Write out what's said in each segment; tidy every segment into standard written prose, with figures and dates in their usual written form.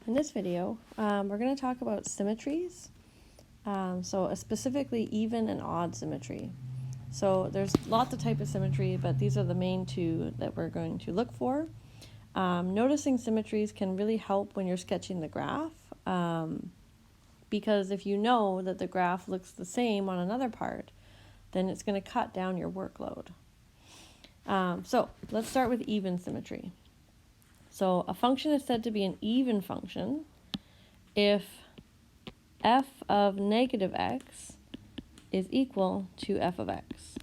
In this video, we're going to talk about symmetries, specifically even and odd symmetry. So there's lots of types of symmetry, but these are the main two that we're going to look for. Noticing symmetries can really help when you're sketching the graph, because if you know that the graph looks the same on another part, then it's going to cut down your workload. So let's start with even symmetry. So a function is said to be an even function if f of negative x is equal to f of x.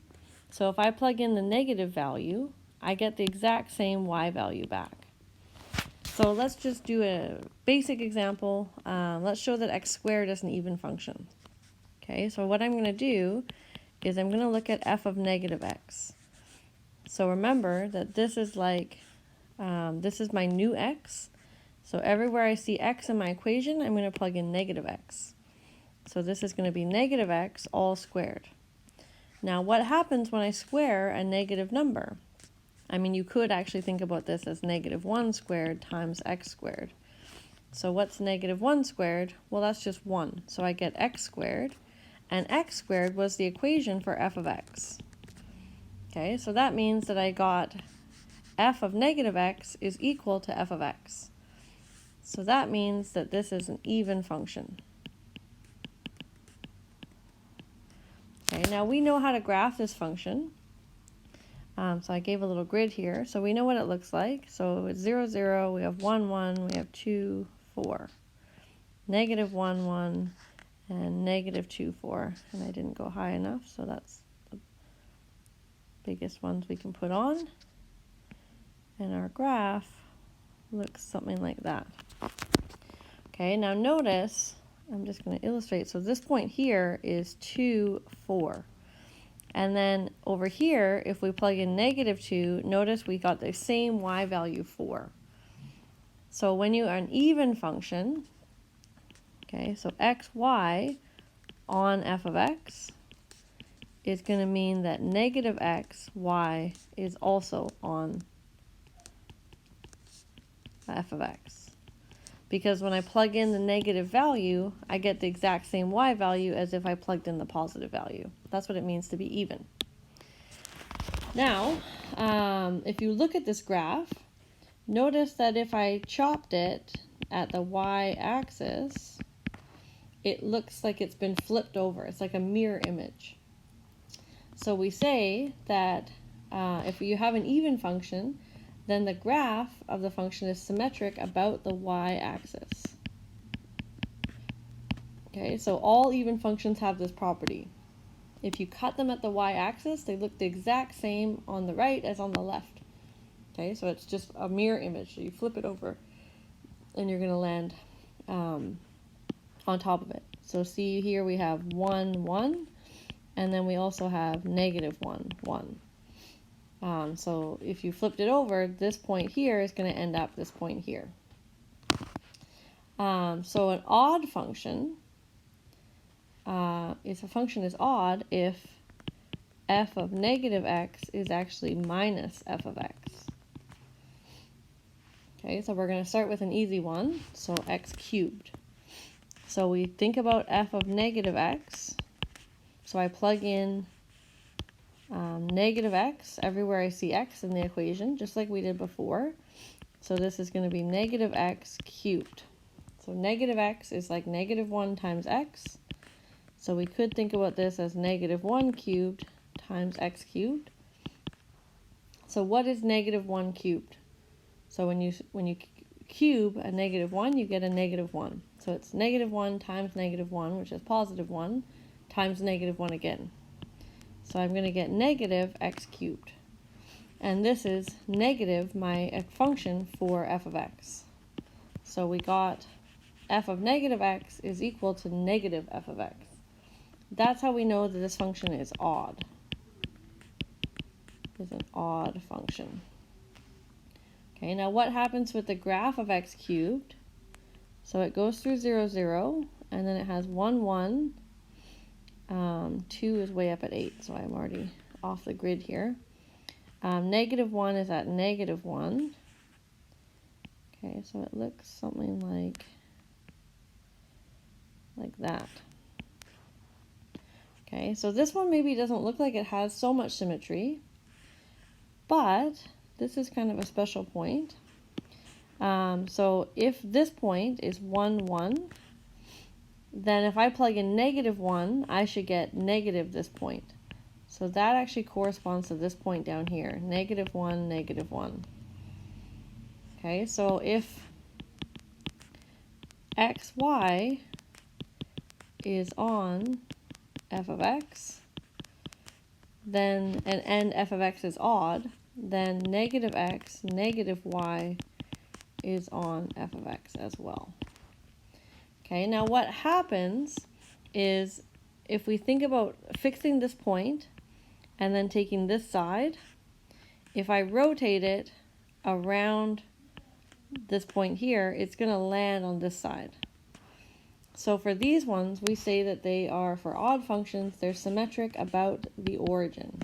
So if I plug in the negative value, I get the exact same y value back. So let's just do a basic example. Let's show that x squared is an even function. Okay, so what I'm going to do is I'm going to look at f of negative x. So remember that this is like, this is my new x. So everywhere I see x in my equation, I'm going to plug in negative x. So this is going to be negative x all squared. Now what happens when I square a negative number? I mean, you could actually think about this as negative 1 squared times x squared. So what's negative 1 squared? Well, that's just 1. So I get x squared, and x squared was the equation for f of x. Okay, so that means that I got f of negative x is equal to f of x. So that means that this is an even function. Okay, now we know how to graph this function. So I gave a little grid here. So we know what it looks like. So it's 0, 0, we have 1, 1, we have 2, 4. Negative 1, 1, and negative 2, 4. And I didn't go high enough, so that's the biggest ones we can put on. And our graph looks something like that. Okay, now notice, I'm just going to illustrate. So this point here is 2, 4. And then over here, if we plug in negative 2, notice we got the same y value 4. So when you are an even function, okay, so xy on f of x is going to mean that negative x, y is also on f of x. Because when I plug in the negative value, I get the exact same y value as if I plugged in the positive value. That's what it means to be even. Now, if you look at this graph, notice that if I chopped it at the y-axis, it looks like it's been flipped over. It's like a mirror image. So we say that if you have an even function, then the graph of the function is symmetric about the y-axis. Okay, so all even functions have this property. If you cut them at the y-axis, they look the exact same on the right as on the left. Okay, so it's just a mirror image. So you flip it over, and you're going to land on top of it. So see here we have 1, 1, and then we also have negative 1, 1. So if you flipped it over, this point here is going to end up this point here. So an odd function, if a function is odd if f of negative x is actually minus f of x. Okay, so we're going to start with an easy one, so x cubed. So we think about f of negative x, so I plug in negative x everywhere I see x in the equation, just like we did before. So this is going to be negative x cubed. So negative x is like negative 1 times x. So we could think about this as negative 1 cubed times x cubed. So what is negative 1 cubed? So when you cube a negative 1, you get a negative 1. So it's negative 1 times negative 1, which is positive 1, times negative 1 again. So I'm going to get negative x cubed. And this is negative my function for f of x. So we got f of negative x is equal to negative f of x. That's how we know that this function is odd. It's an odd function. Okay, now what happens with the graph of x cubed? So it goes through 0, 0, and then it has 1, 1. 2 is way up at 8, so I'm already off the grid here. Negative 1 is at negative 1. Okay, so it looks something like that. Okay, so this one maybe doesn't look like it has so much symmetry, but this is kind of a special point. So if this point is 1, 1, then if I plug in -1, I should get negative this point. So that actually corresponds to this point down here, -1, -1. Okay, so if xy is on f of x, then, and f of x is odd, then -x, -y is on f of x as well. Okay, now what happens is if we think about fixing this point and then taking this side, if I rotate it around this point here, it's going to land on this side. So for these ones, we say that they are, for odd functions, they're symmetric about the origin.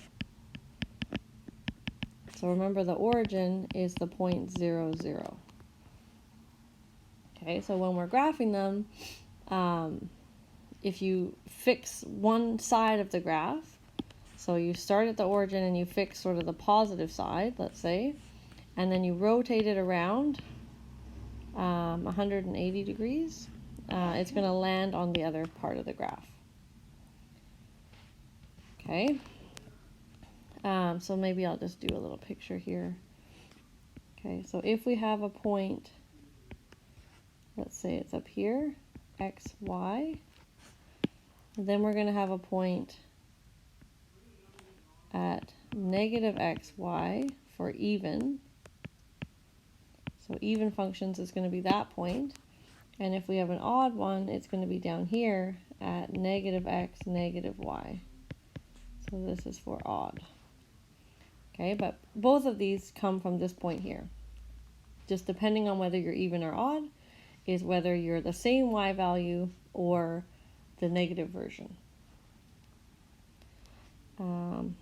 So remember, the origin is the point 0, 0. Okay, so when we're graphing them, if you fix one side of the graph, so you start at the origin and you fix sort of the positive side, let's say, and then you rotate it around 180 degrees, it's going to land on the other part of the graph. Okay, so maybe I'll just do a little picture here. Okay, so if we have a point, let's say it's up here, x, y, then we're going to have a point at -x, y for even. So even functions is going to be that point. And if we have an odd one, it's going to be down here at -x, -y. So this is for odd. Okay, but both of these come from this point here. Just depending on whether you're even or odd is whether you're the same y value or the negative version.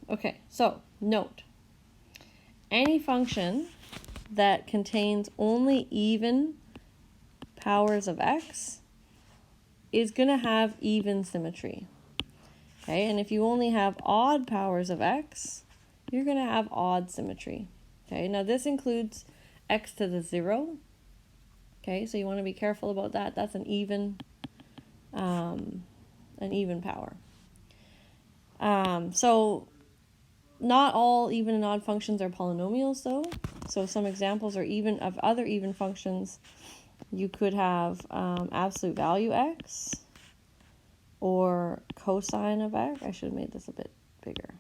Okay, so note, any function that contains only even powers of x is going to have even symmetry. Okay, and if you only have odd powers of x, you're going to have odd symmetry. Okay, now this includes x to the 0. Okay, so you want to be careful about that. That's an even power. So not all even and odd functions are polynomials, though. So some examples are even of other even functions. You could have absolute value x or cosine of x. I should have made this a bit bigger.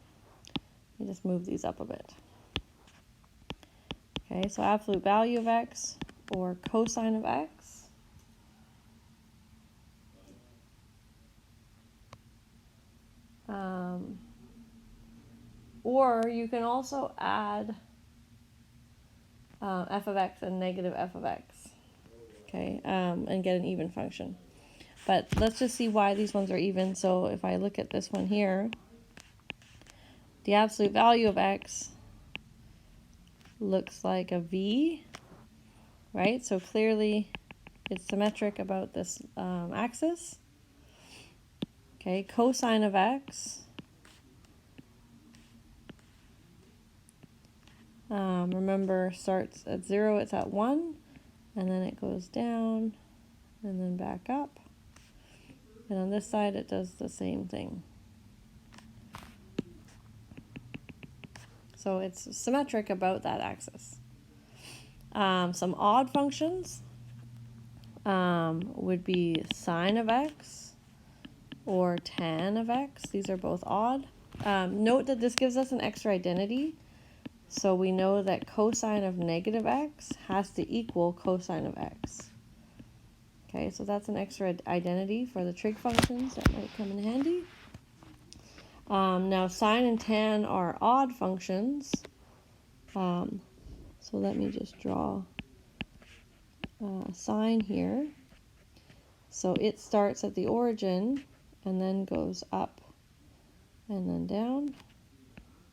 Let me just move these up a bit. Okay, so absolute value of x or cosine of x. Or you can also add f of x and negative f of x, okay, and get an even function. But let's just see why these ones are even. So if I look at this one here, the absolute value of x looks like a v, right? So clearly it's symmetric about this axis. Okay, cosine of x, remember, starts at 0, it's at 1, and then it goes down and then back up. And on this side, it does the same thing. So it's symmetric about that axis. Some odd functions would be sine of x or tan of x. These are both odd. Note that this gives us an extra identity. So we know that cosine of negative x has to equal cosine of x. Okay, so that's an extra identity for the trig functions that might come in handy. Now sine and tan are odd functions. So let me just draw sine here. So it starts at the origin and then goes up and then down.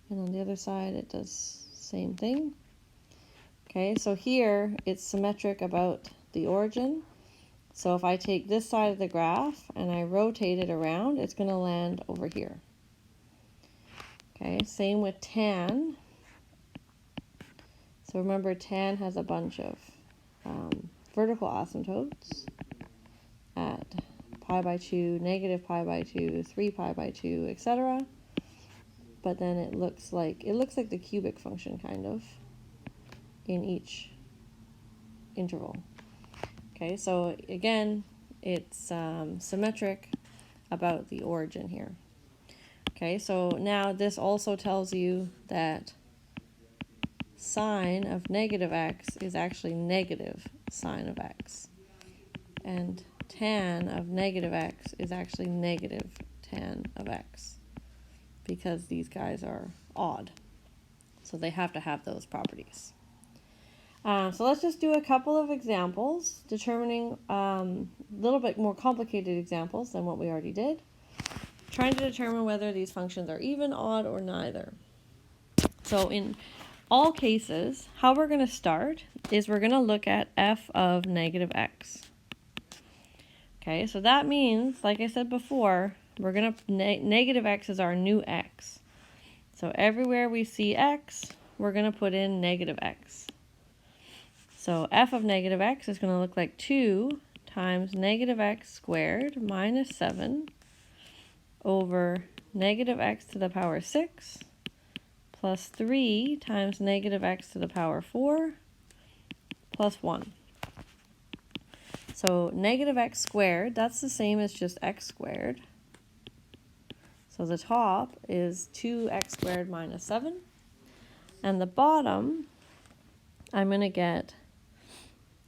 And on the other side, it does the same thing. Okay, so here it's symmetric about the origin. So if I take this side of the graph and I rotate it around, it's going to land over here. Okay, same with tan. So remember, tan has a bunch of vertical asymptotes at pi by 2, negative pi by 2, 3 pi by 2, etc. But then it looks like the cubic function kind of in each interval. Okay, so again, it's symmetric about the origin here. Okay, so now this also tells you that sine of negative x is actually negative sine of x. And tan of negative x is actually negative tan of x, because these guys are odd. So they have to have those properties. So let's just do a couple of examples, determining a little bit more complicated examples than what we already did, trying to determine whether these functions are even, odd, or neither. So in all cases, how we're going to start is we're going to look at f of negative x. Okay, so that means, like I said before, we're going to, negative x is our new x. So everywhere we see x, we're going to put in negative x. So f of negative x is going to look like 2 times negative x squared minus 7 over negative x to the power 6 plus 3 times negative x to the power 4 plus 1. So negative x squared, that's the same as just x squared. So the top is 2x squared minus 7. And the bottom, I'm going to get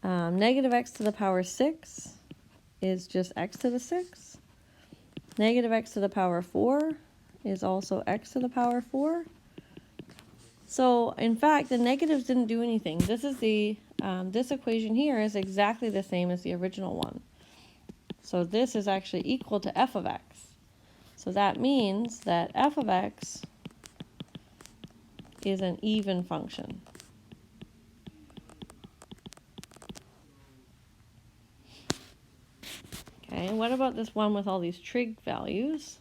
negative x to the power 6 is just x to the 6. Negative x to the power 4 is also x to the power 4. So in fact, the negatives didn't do anything. This is this equation here is exactly the same as the original one. So this is actually equal to f of x. So that means that f of x is an even function. Okay, and what about this one with all these trig values?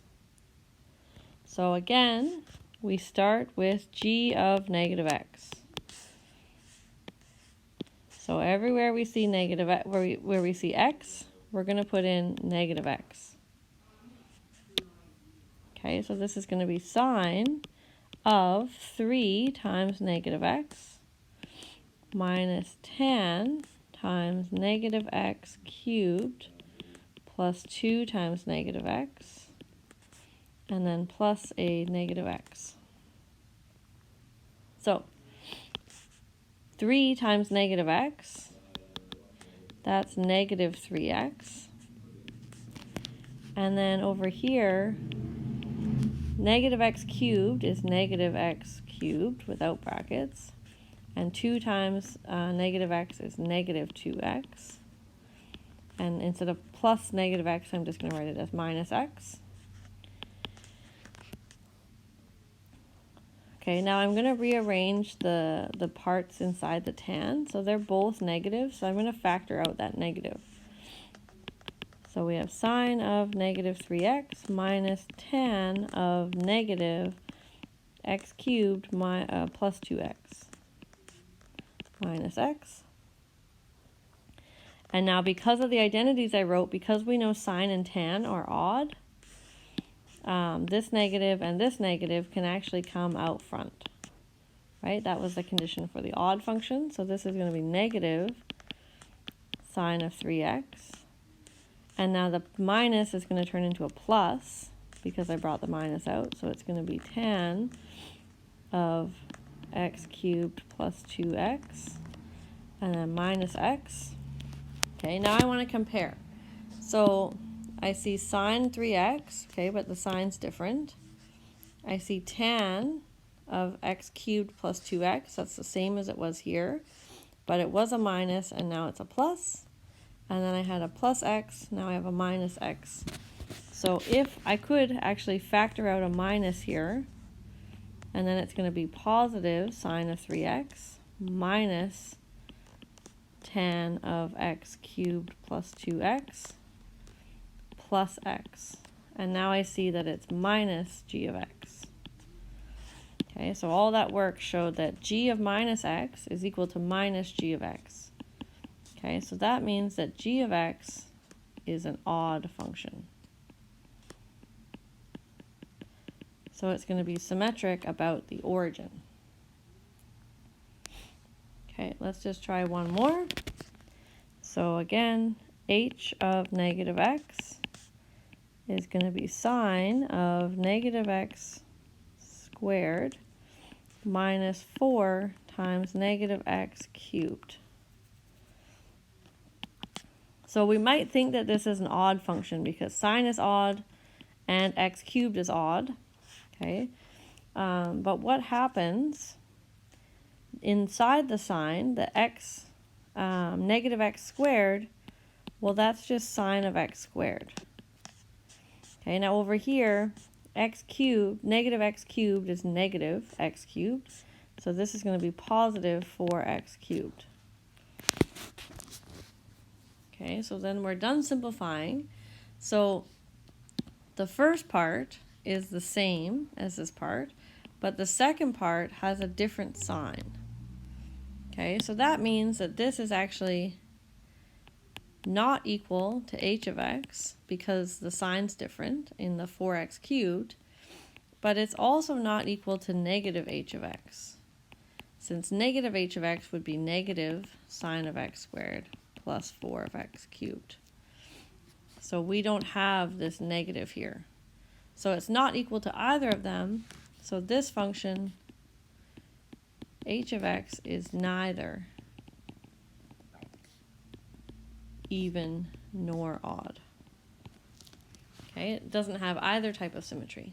So again, we start with g of negative x. So everywhere we see negative, where we see x, we're going to put in negative x. Okay, so this is going to be sine of 3 times negative x minus tan times negative x cubed plus 2 times negative x, and then plus a negative x. So 3 times negative x, that's negative 3x. And then over here, negative x cubed is negative x cubed without brackets. And 2 times negative x is negative 2x. And instead of plus negative x, I'm just going to write it as minus x. Okay, now I'm going to rearrange the parts inside the tan. So they're both negative, so I'm going to factor out that negative. So we have sine of negative 3x minus tan of negative x cubed plus 2x minus x. And now because of the identities I wrote, because we know sine and tan are odd, this negative and this negative can actually come out front, right? That was the condition for the odd function. So this is going to be negative sine of 3x. And now the minus is going to turn into a plus because I brought the minus out. So it's going to be tan of x cubed plus 2x and then minus x. Okay, now I want to compare. So I see sine 3x, okay, but the sign's different. I see tan of x cubed plus 2x. That's the same as it was here, but it was a minus and now it's a plus. And then I had a plus x, now I have a minus x. So if I could actually factor out a minus here, and then it's going to be positive sine of 3x minus tan of x cubed plus 2x plus x. And now I see that it's minus g of x. Okay, so all that work showed that g of minus x is equal to minus g of x. Okay, so that means that g of x is an odd function. So it's going to be symmetric about the origin. Okay, let's just try one more. So again, h of negative x is going to be sine of negative x squared minus 4 times negative x cubed. So we might think that this is an odd function because sine is odd and x cubed is odd. Okay, but what happens inside the sine, the x, negative x squared, well, that's just sine of x squared. Okay, now over here, x cubed, negative x cubed is negative x cubed. So this is going to be positive 4x cubed. Okay, so then we're done simplifying. So the first part is the same as this part, but the second part has a different sign. Okay, so that means that this is actually not equal to h of x because the sign's different in the 4x cubed, but it's also not equal to negative h of x, since negative h of x would be negative sine of x squared plus 4 of x cubed. So we don't have this negative here. So it's not equal to either of them, so this function h of x is neither even nor odd. Okay, it doesn't have either type of symmetry.